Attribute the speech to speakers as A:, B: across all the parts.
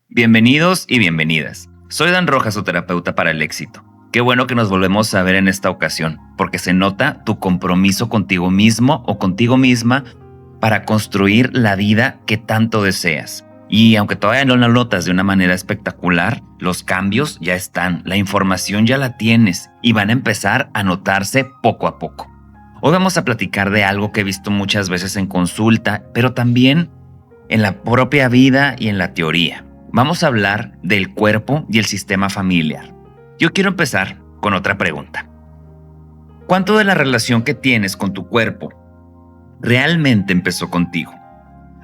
A: Bienvenidos y bienvenidas. Soy Dan Rojas, su terapeuta para el éxito. Qué bueno que nos volvemos a ver en esta ocasión, porque se nota tu compromiso contigo mismo o contigo misma para construir la vida que tanto deseas. Y aunque todavía no la notas de una manera espectacular, los cambios ya están, la información ya la tienes y van a empezar a notarse poco a poco. Hoy vamos a platicar de algo que he visto muchas veces en consulta, pero también en la propia vida y en la teoría. Vamos a hablar del cuerpo y el sistema familiar. Yo quiero empezar con otra pregunta. ¿Cuánto de la relación que tienes con tu cuerpo realmente empezó contigo?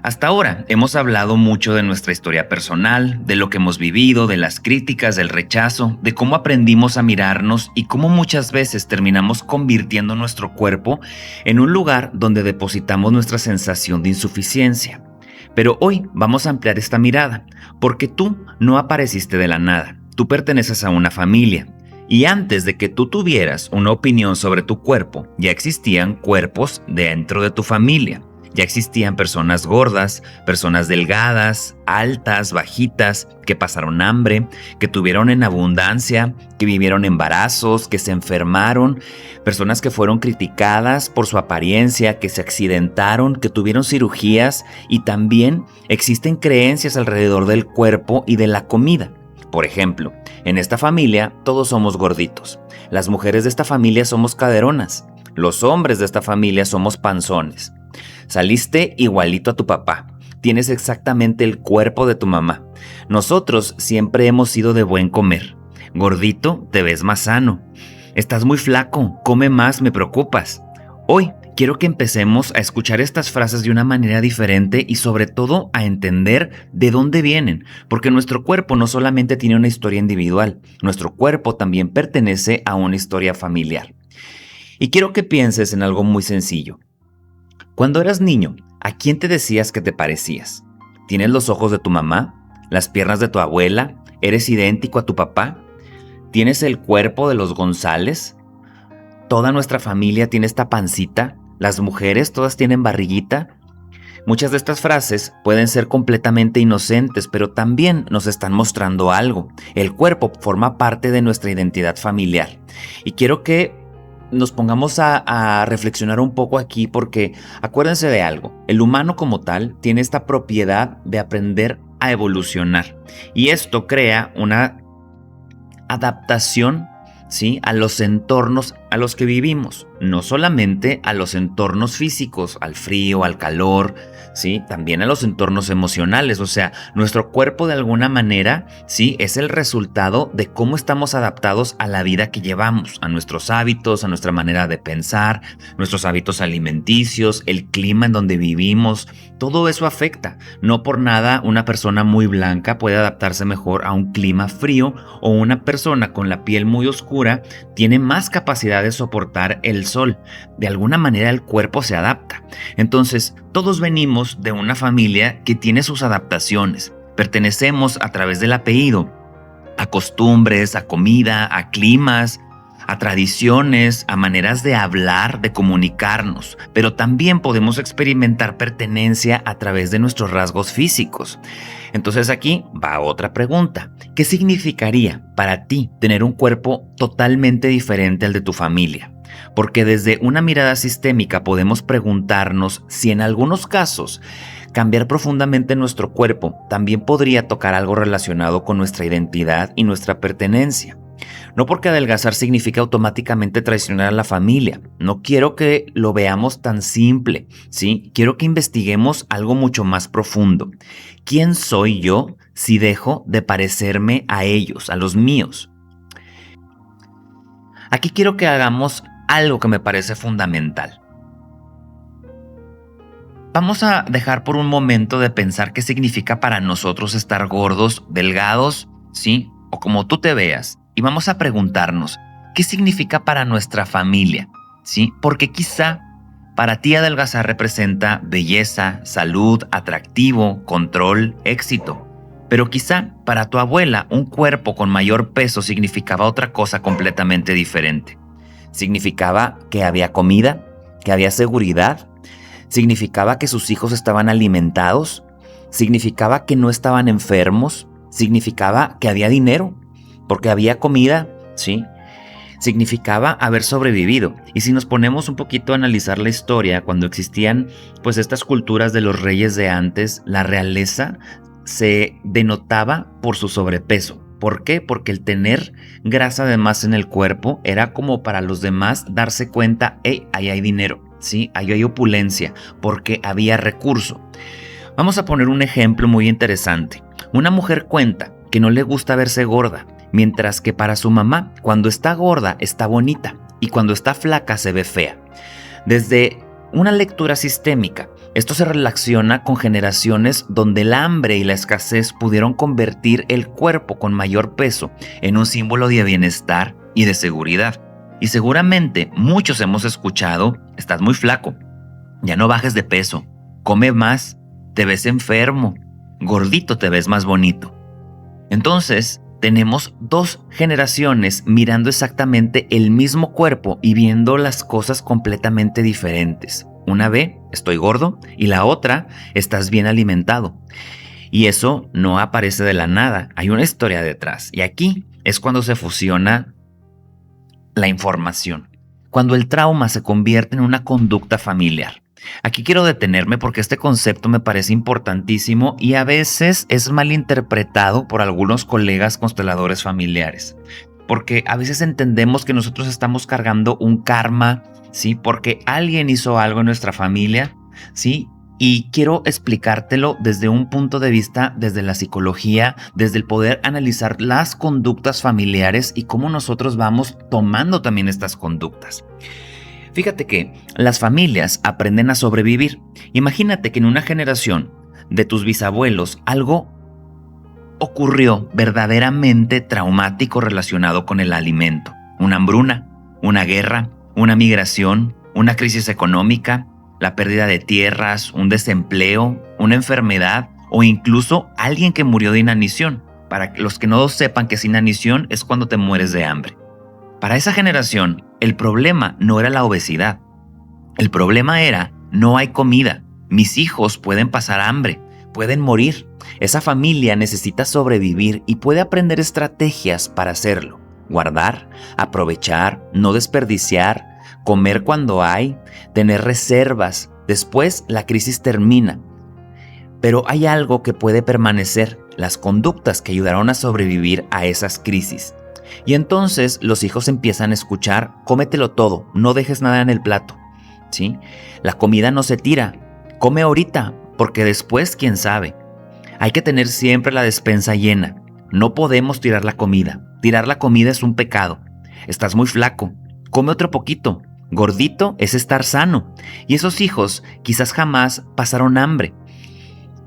A: Hasta ahora hemos hablado mucho de nuestra historia personal, de lo que hemos vivido, de las críticas, del rechazo, de cómo aprendimos a mirarnos y cómo muchas veces terminamos convirtiendo nuestro cuerpo en un lugar donde depositamos nuestra sensación de insuficiencia. Pero hoy vamos a ampliar esta mirada, porque tú no apareciste de la nada, tú perteneces a una familia. Y antes de que tú tuvieras una opinión sobre tu cuerpo, ya existían cuerpos dentro de tu familia. Ya existían personas gordas, personas delgadas, altas, bajitas, que pasaron hambre, que tuvieron en abundancia, que vivieron embarazos, que se enfermaron, personas que fueron criticadas por su apariencia, que se accidentaron, que tuvieron cirugías, y también existen creencias alrededor del cuerpo y de la comida. Por ejemplo, en esta familia todos somos gorditos, las mujeres de esta familia somos caderonas, los hombres de esta familia somos panzones. Saliste igualito a tu papá, tienes exactamente el cuerpo de tu mamá. Nosotros siempre hemos sido de buen comer. Gordito, te ves más sano. Estás muy flaco, come más, me preocupas. Hoy quiero que empecemos a escuchar estas frases de una manera diferente y sobre todo a entender de dónde vienen, porque nuestro cuerpo no solamente tiene una historia individual, nuestro cuerpo también pertenece a una historia familiar. Y quiero que pienses en algo muy sencillo. Cuando eras niño, ¿a quién te decías que te parecías? ¿Tienes los ojos de tu mamá? ¿Las piernas de tu abuela? ¿Eres idéntico a tu papá? ¿Tienes el cuerpo de los González? ¿Toda nuestra familia tiene esta pancita? ¿Las mujeres todas tienen barriguita? Muchas de estas frases pueden ser completamente inocentes, pero también nos están mostrando algo. El cuerpo forma parte de nuestra identidad familiar. Y quiero que nos pongamos a reflexionar un poco aquí, porque acuérdense de algo, el humano como tal tiene esta propiedad de aprender a evolucionar y esto crea una adaptación, ¿sí?, a los entornos a los que vivimos, no solamente a los entornos físicos, al frío, al calor, ¿sí?, también a los entornos emocionales. O sea, nuestro cuerpo de alguna manera, ¿sí?, es el resultado de cómo estamos adaptados a la vida que llevamos, a nuestros hábitos, a nuestra manera de pensar, nuestros hábitos alimenticios, el clima en donde vivimos. Todo eso afecta. No por nada una persona muy blanca puede adaptarse mejor a un clima frío, o una persona con la piel muy oscura tiene más capacidad de soportar el sol. De alguna manera el cuerpo se adapta. Entonces, todos venimos de una familia que tiene sus adaptaciones. Pertenecemos a través del apellido a costumbres, a comida, a climas, a tradiciones, a maneras de hablar, de comunicarnos, pero también podemos experimentar pertenencia a través de nuestros rasgos físicos. Entonces aquí va otra pregunta. ¿Qué significaría para ti tener un cuerpo totalmente diferente al de tu familia? Porque desde una mirada sistémica podemos preguntarnos si en algunos casos cambiar profundamente nuestro cuerpo también podría tocar algo relacionado con nuestra identidad y nuestra pertenencia. No porque adelgazar significa automáticamente traicionar a la familia. No quiero que lo veamos tan simple, ¿sí? Quiero que investiguemos algo mucho más profundo. ¿Quién soy yo si dejo de parecerme a ellos, a los míos? Aquí quiero que hagamos algo que me parece fundamental. Vamos a dejar por un momento de pensar qué significa para nosotros estar gordos, delgados, ¿sí?, o como tú te veas. Y vamos a preguntarnos, ¿qué significa para nuestra familia? ¿Sí? Porque quizá para ti adelgazar representa belleza, salud, atractivo, control, éxito. Pero quizá para tu abuela un cuerpo con mayor peso significaba otra cosa completamente diferente. Significaba que había comida, que había seguridad, significaba que sus hijos estaban alimentados, significaba que no estaban enfermos, significaba que había dinero, porque había comida, ¿sí? Significaba haber sobrevivido. Y si nos ponemos un poquito a analizar la historia, cuando existían pues estas culturas de los reyes de antes, la realeza se denotaba por su sobrepeso. ¿Por qué? Porque el tener grasa de más en el cuerpo era como para los demás darse cuenta, hey, ahí hay dinero, ¿sí? Ahí hay opulencia, porque había recurso. Vamos a poner un ejemplo muy interesante. Una mujer cuenta que no le gusta verse gorda, mientras que para su mamá, cuando está gorda, está bonita, y cuando está flaca, se ve fea. Desde una lectura sistémica, esto se relaciona con generaciones donde el hambre y la escasez pudieron convertir el cuerpo con mayor peso en un símbolo de bienestar y de seguridad. Y seguramente muchos hemos escuchado, estás muy flaco, ya no bajes de peso, come más, te ves enfermo, gordito te ves más bonito. Entonces, tenemos dos generaciones mirando exactamente el mismo cuerpo y viendo las cosas completamente diferentes. Una ve, estoy gordo, y la otra, estás bien alimentado. Y eso no aparece de la nada, hay una historia detrás. Y aquí es cuando se fusiona la información, cuando el trauma se convierte en una conducta familiar. Aquí quiero detenerme porque este concepto me parece importantísimo y a veces es malinterpretado por algunos colegas consteladores familiares. Porque a veces entendemos que nosotros estamos cargando un karma, ¿sí? Porque alguien hizo algo en nuestra familia, ¿sí? Y quiero explicártelo desde un punto de vista, desde la psicología, desde el poder analizar las conductas familiares y cómo nosotros vamos tomando también estas conductas. Fíjate que las familias aprenden a sobrevivir. Imagínate que en una generación de tus bisabuelos algo ocurrió verdaderamente traumático relacionado con el alimento. Una hambruna, una guerra, una migración, una crisis económica, la pérdida de tierras, un desempleo, una enfermedad o incluso alguien que murió de inanición. Para los que no sepan que es inanición es cuando te mueres de hambre. Para esa generación, el problema no era la obesidad. El problema era, no hay comida. Mis hijos pueden pasar hambre, pueden morir. Esa familia necesita sobrevivir y puede aprender estrategias para hacerlo. Guardar, aprovechar, no desperdiciar, comer cuando hay, tener reservas. Después la crisis termina. Pero hay algo que puede permanecer, las conductas que ayudaron a sobrevivir a esas crisis. Y entonces los hijos empiezan a escuchar, cómetelo todo, no dejes nada en el plato, ¿sí? La comida no se tira, come ahorita, porque después, quién sabe. Hay que tener siempre la despensa llena, no podemos tirar la comida. Tirar la comida es un pecado. Estás muy flaco, come otro poquito. Gordito es estar sano. Y esos hijos quizás jamás pasaron hambre,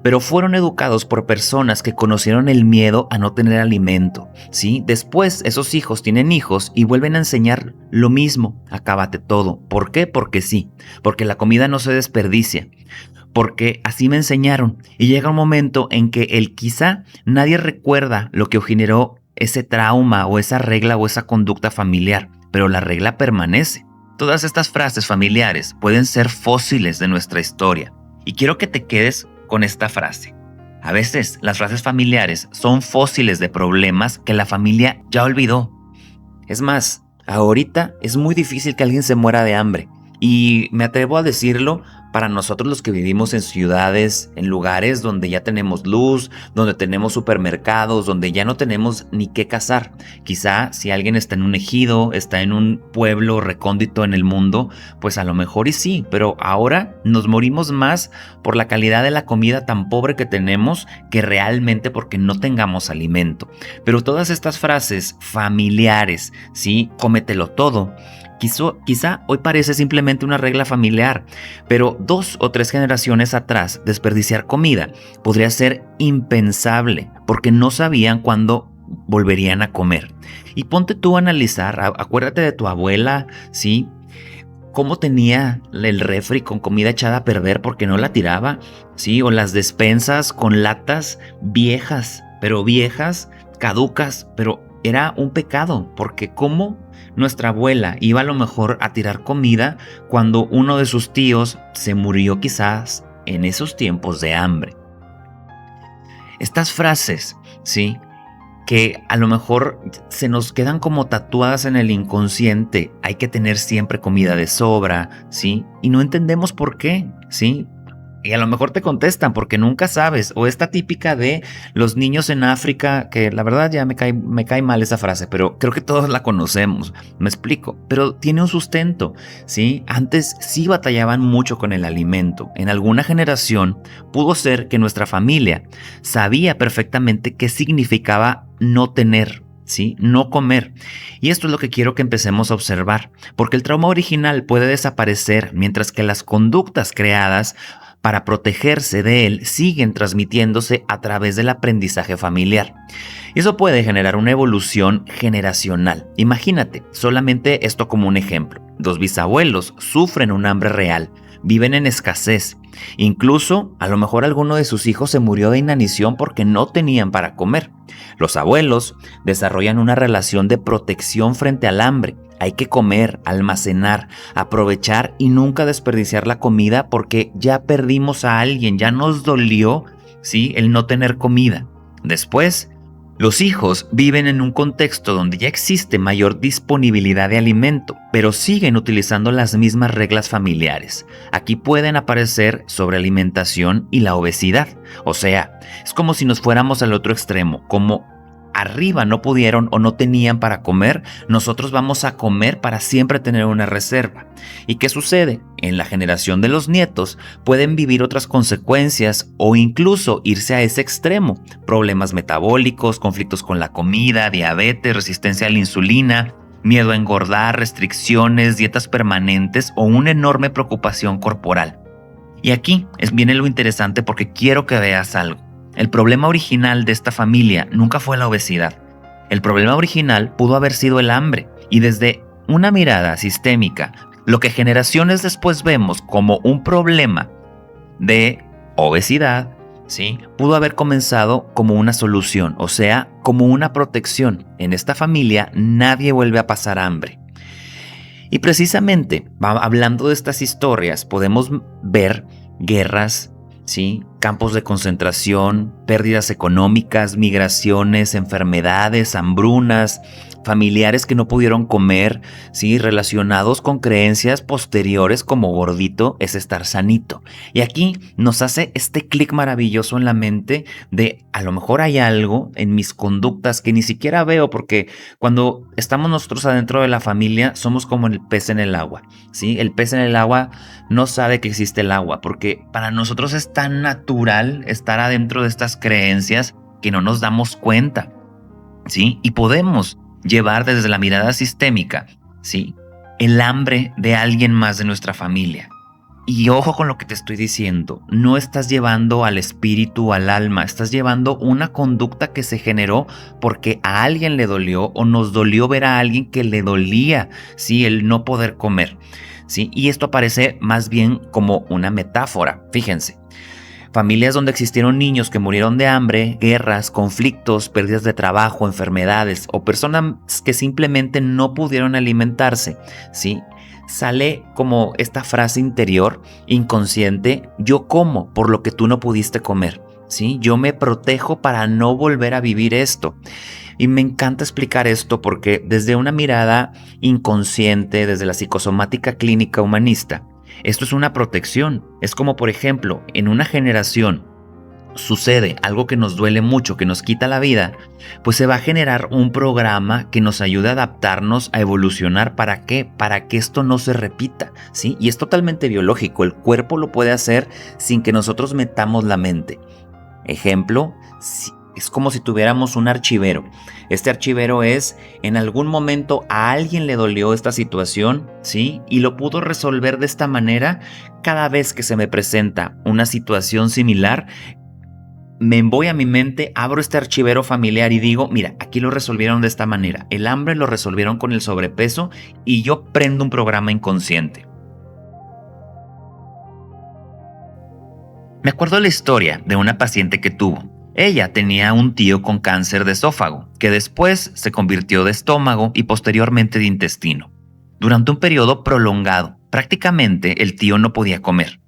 A: pero fueron educados por personas que conocieron el miedo a no tener alimento, ¿sí? Después esos hijos tienen hijos y vuelven a enseñar lo mismo, acábate todo. ¿Por qué? Porque sí, porque la comida no se desperdicia, porque así me enseñaron. Y llega un momento en que quizá nadie recuerda lo que generó ese trauma o esa regla o esa conducta familiar, pero la regla permanece. Todas estas frases familiares pueden ser fósiles de nuestra historia y quiero que te quedes con esta frase. A veces las frases familiares son fósiles de problemas que la familia ya olvidó. Es más, ahorita es muy difícil que alguien se muera de hambre. Y me atrevo a decirlo para nosotros los que vivimos en ciudades, en lugares donde ya tenemos luz, donde tenemos supermercados, donde ya no tenemos ni qué cazar. Quizá si alguien está en un ejido, está en un pueblo recóndito en el mundo, pues a lo mejor y sí, pero ahora nos morimos más por la calidad de la comida tan pobre que tenemos que realmente porque no tengamos alimento. Pero todas estas frases familiares, ¿sí? Cómetelo todo. Quizá hoy parece simplemente una regla familiar, pero 2 o 3 generaciones atrás desperdiciar comida podría ser impensable porque no sabían cuándo volverían a comer. Y ponte tú a analizar, acuérdate de tu abuela, ¿sí? Cómo tenía el refri con comida echada a perder porque no la tiraba, ¿sí? O las despensas con latas viejas, caducas, pero era un pecado porque ¿cómo Nuestra abuela iba a lo mejor a tirar comida cuando uno de sus tíos se murió quizás en esos tiempos de hambre. Estas frases, ¿sí?, que a lo mejor se nos quedan como tatuadas en el inconsciente. Hay que tener siempre comida de sobra, ¿sí? Y no entendemos por qué, ¿sí? Y a lo mejor te contestan porque nunca sabes. O esta típica de los niños en África, que la verdad ya me cae mal esa frase, pero creo que todos la conocemos. Me explico. Pero tiene un sustento, ¿sí? Antes sí batallaban mucho con el alimento. En alguna generación pudo ser que nuestra familia sabía perfectamente qué significaba no tener, ¿sí? No comer. Y esto es lo que quiero que empecemos a observar, porque el trauma original puede desaparecer mientras que las conductas creadas para protegerse de él siguen transmitiéndose a través del aprendizaje familiar. Y eso puede generar una evolución generacional. Imagínate, solamente esto como un ejemplo. Los bisabuelos sufren un hambre real, viven en escasez. Incluso, a lo mejor alguno de sus hijos se murió de inanición porque no tenían para comer. Los abuelos desarrollan una relación de protección frente al hambre. Hay que comer, almacenar, aprovechar y nunca desperdiciar la comida porque ya perdimos a alguien, ya nos dolió, ¿sí?, el no tener comida. Después, los hijos viven en un contexto donde ya existe mayor disponibilidad de alimento, pero siguen utilizando las mismas reglas familiares. Aquí pueden aparecer sobrealimentación y la obesidad. O sea, es como si nos fuéramos al otro extremo, como arriba no pudieron o no tenían para comer, nosotros vamos a comer para siempre tener una reserva. ¿Y qué sucede? En la generación de los nietos pueden vivir otras consecuencias o incluso irse a ese extremo. Problemas metabólicos, conflictos con la comida, diabetes, resistencia a la insulina, miedo a engordar, restricciones, dietas permanentes o una enorme preocupación corporal. Y aquí viene lo interesante porque quiero que veas algo. El problema original de esta familia nunca fue la obesidad. El problema original pudo haber sido el hambre, y desde una mirada sistémica, lo que generaciones después vemos como un problema de obesidad, ¿sí?, pudo haber comenzado como una solución, o sea, como una protección. En esta familia nadie vuelve a pasar hambre. Y precisamente, hablando de estas historias, podemos ver guerras, ¿sí?, campos de concentración, pérdidas económicas, migraciones, enfermedades, hambrunas, familiares que no pudieron comer, ¿sí?, relacionados con creencias posteriores como gordito es estar sanito. Y aquí nos hace este clic maravilloso en la mente de a lo mejor hay algo en mis conductas que ni siquiera veo, porque cuando estamos nosotros adentro de la familia somos como el pez en el agua, ¿sí? El pez en el agua no sabe que existe el agua, porque para nosotros es tan natural estar adentro de estas creencias que no nos damos cuenta, ¿sí? Y podemos llevar desde la mirada sistémica, ¿sí?, el hambre de alguien más de nuestra familia. Y ojo con lo que te estoy diciendo, no estás llevando al espíritu, al alma, estás llevando una conducta que se generó porque a alguien le dolió o nos dolió ver a alguien que le dolía, ¿sí?, el no poder comer, ¿sí? Y esto aparece más bien como una metáfora, fíjense. Familias donde existieron niños que murieron de hambre, guerras, conflictos, pérdidas de trabajo, enfermedades o personas que simplemente no pudieron alimentarse, ¿sí? Sale como esta frase interior, inconsciente: yo como por lo que tú no pudiste comer, ¿sí? Yo me protejo para no volver a vivir esto. Y me encanta explicar esto porque desde una mirada inconsciente, desde la psicosomática clínica humanista, esto es una protección. Es como, por ejemplo, en una generación sucede algo que nos duele mucho, que nos quita la vida, pues se va a generar un programa que nos ayude a adaptarnos, a evolucionar. ¿Para qué? Para que esto no se repita, ¿sí? Y es totalmente biológico. El cuerpo lo puede hacer sin que nosotros metamos la mente. Ejemplo, es como si tuviéramos un archivero. Este archivero es, en algún momento a alguien le dolió esta situación, ¿sí?, y lo pudo resolver de esta manera. Cada vez que se me presenta una situación similar, me voy a mi mente, abro este archivero familiar y digo, mira, aquí lo resolvieron de esta manera. El hambre lo resolvieron con el sobrepeso y yo prendo un programa inconsciente. Me acuerdo la historia de una paciente que tuvo. Ella tenía un tío con cáncer de esófago, que después se convirtió de estómago y posteriormente de intestino. Durante un periodo prolongado, prácticamente el tío no podía comer.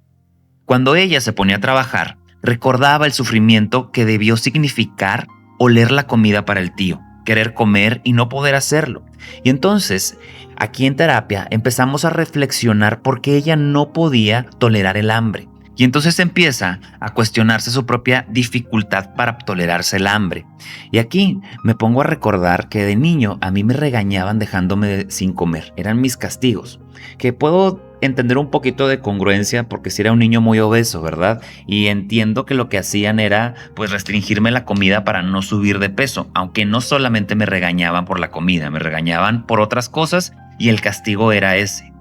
A: Cuando ella se ponía a trabajar, recordaba el sufrimiento que debió significar oler la comida para el tío, querer comer y no poder hacerlo. Y entonces, aquí en terapia empezamos a reflexionar por qué ella no podía tolerar el hambre. Y entonces empieza a cuestionarse su propia dificultad para tolerarse el hambre. Y aquí me pongo a recordar que de niño a mí me regañaban dejándome sin comer. Eran mis castigos. Que puedo entender un poquito de congruencia porque si era un niño muy obeso, ¿verdad? Y entiendo que lo que hacían era pues restringirme la comida para no subir de peso. Aunque no solamente me regañaban por la comida, me regañaban por otras cosas y el castigo era ese.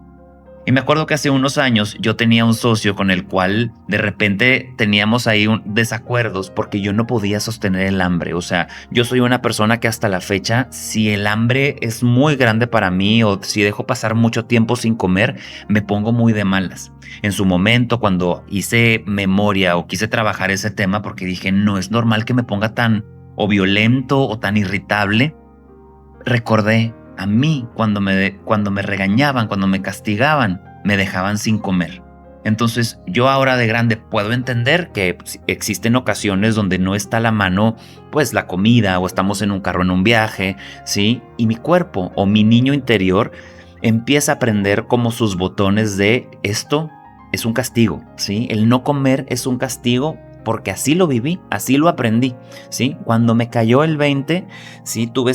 A: Y me acuerdo que hace unos años yo tenía un socio con el cual de repente teníamos ahí desacuerdos porque yo no podía sostener el hambre. O sea, yo soy una persona que hasta la fecha, si el hambre es muy grande para mí o si dejo pasar mucho tiempo sin comer, me pongo muy de malas. En su momento, cuando hice memoria o quise trabajar ese tema porque dije, no es normal que me ponga tan o violento o tan irritable, recordé a mí cuando me regañaban, cuando me castigaban, me dejaban sin comer. Entonces yo ahora de grande puedo entender que existen ocasiones donde no está a la mano pues la comida o estamos en un carro en un viaje, ¿sí? Y mi cuerpo o mi niño interior empieza a aprender como sus botones de esto es un castigo, ¿sí? El no comer es un castigo porque así lo viví, así lo aprendí, ¿sí? Cuando me cayó el 20, ¿sí? Tuve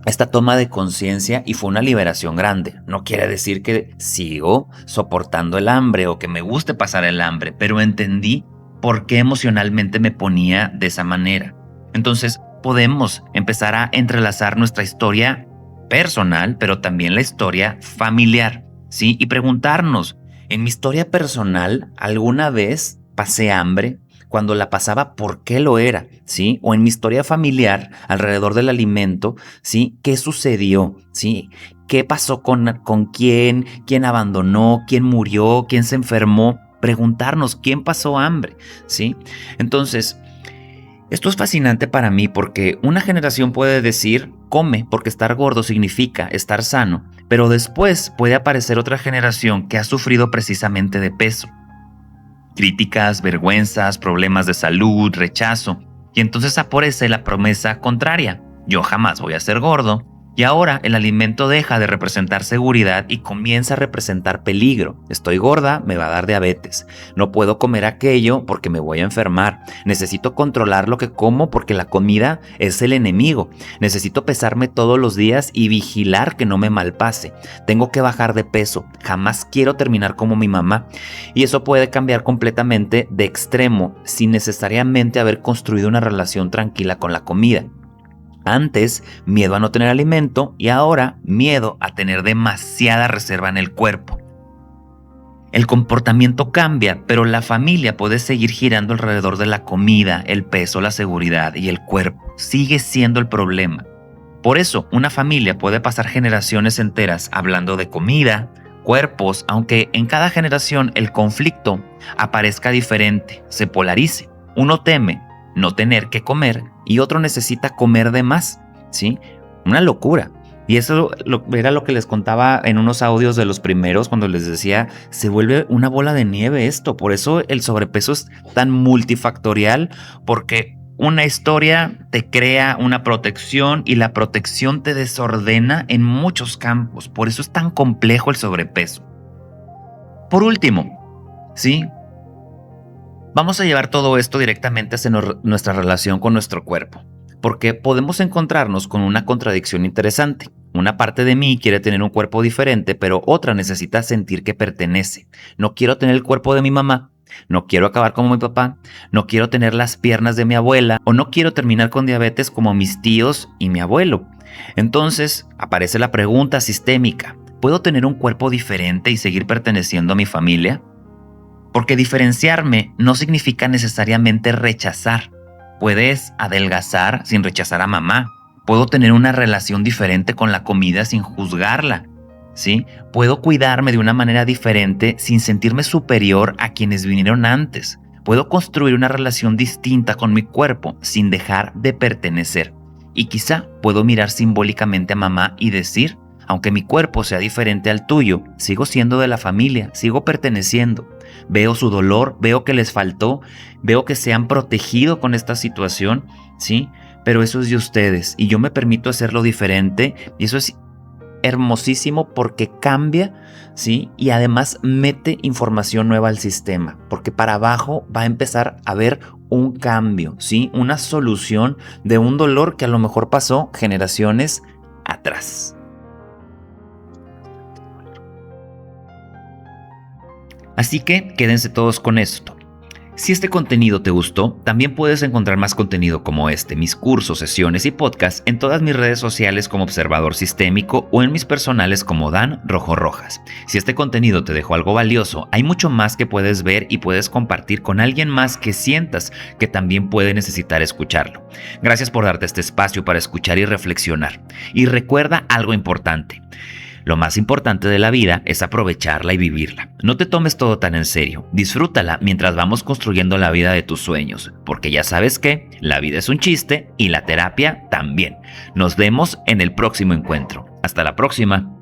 A: esta toma de conciencia y fue una liberación grande. No quiere decir que sigo soportando el hambre o que me guste pasar el hambre, pero entendí por qué emocionalmente me ponía de esa manera. Entonces podemos empezar a entrelazar nuestra historia personal, pero también la historia familiar, ¿sí? Y preguntarnos, ¿en mi historia personal alguna vez pasé hambre? Cuando la pasaba, ¿por qué lo era? ¿Sí? O en mi historia familiar, alrededor del alimento, ¿sí? ¿Qué sucedió? ¿Sí? ¿Qué pasó con quién? ¿Quién abandonó? ¿Quién murió? ¿Quién se enfermó? Preguntarnos, ¿quién pasó hambre? ¿Sí? Entonces, esto es fascinante para mí porque una generación puede decir, come, porque estar gordo significa estar sano, pero después puede aparecer otra generación que ha sufrido precisamente de peso. Críticas, vergüenzas, problemas de salud, rechazo. Y entonces aparece la promesa contraria. Yo jamás voy a ser gordo. Y ahora el alimento deja de representar seguridad y comienza a representar peligro. Estoy gorda, me va a dar diabetes. No puedo comer aquello porque me voy a enfermar. Necesito controlar lo que como porque la comida es el enemigo. Necesito pesarme todos los días y vigilar que no me malpase. Tengo que bajar de peso. Jamás quiero terminar como mi mamá. Y eso puede cambiar completamente de extremo sin necesariamente haber construido una relación tranquila con la comida. Antes, miedo a no tener alimento y ahora miedo a tener demasiada reserva en el cuerpo. El comportamiento cambia, pero la familia puede seguir girando alrededor de la comida, el peso, la seguridad y el cuerpo. Sigue siendo el problema. Por eso, una familia puede pasar generaciones enteras hablando de comida, cuerpos, aunque en cada generación el conflicto aparezca diferente, se polarice. Uno teme no tener que comer y otro necesita comer de más, ¿sí? Una locura. Y eso era lo que les contaba en unos audios de los primeros cuando les decía, se vuelve una bola de nieve esto. Por eso el sobrepeso es tan multifactorial, porque una historia te crea una protección y la protección te desordena en muchos campos. Por eso es tan complejo el sobrepeso. Por último, ¿sí? Vamos a llevar todo esto directamente hacia nuestra relación con nuestro cuerpo, porque podemos encontrarnos con una contradicción interesante. Una parte de mí quiere tener un cuerpo diferente, pero otra necesita sentir que pertenece. No quiero tener el cuerpo de mi mamá, no quiero acabar como mi papá, no quiero tener las piernas de mi abuela o no quiero terminar con diabetes como mis tíos y mi abuelo. Entonces aparece la pregunta sistémica, ¿puedo tener un cuerpo diferente y seguir perteneciendo a mi familia? Porque diferenciarme no significa necesariamente rechazar. Puedes adelgazar sin rechazar a mamá. Puedo tener una relación diferente con la comida sin juzgarla, ¿sí? Puedo cuidarme de una manera diferente sin sentirme superior a quienes vinieron antes. Puedo construir una relación distinta con mi cuerpo sin dejar de pertenecer. Y quizá puedo mirar simbólicamente a mamá y decir, aunque mi cuerpo sea diferente al tuyo, sigo siendo de la familia, sigo perteneciendo. Veo su dolor, veo que les faltó, veo que se han protegido con esta situación, ¿sí? Pero eso es de ustedes y yo me permito hacerlo diferente y eso es hermosísimo porque cambia, ¿sí? Y además mete información nueva al sistema, porque para abajo va a empezar a haber un cambio, ¿sí? Una solución de un dolor que a lo mejor pasó generaciones atrás. Así que quédense todos con esto. Si este contenido te gustó, también puedes encontrar más contenido como este, mis cursos, sesiones y podcasts en todas mis redes sociales como Observador Sistémico o en mis personales como Dan Rojo Rojas. Si este contenido te dejó algo valioso, hay mucho más que puedes ver y puedes compartir con alguien más que sientas que también puede necesitar escucharlo. Gracias por darte este espacio para escuchar y reflexionar. Y recuerda algo importante. Lo más importante de la vida es aprovecharla y vivirla. No te tomes todo tan en serio. Disfrútala mientras vamos construyendo la vida de tus sueños, porque ya sabes que la vida es un chiste y la terapia también. Nos vemos en el próximo encuentro. Hasta la próxima.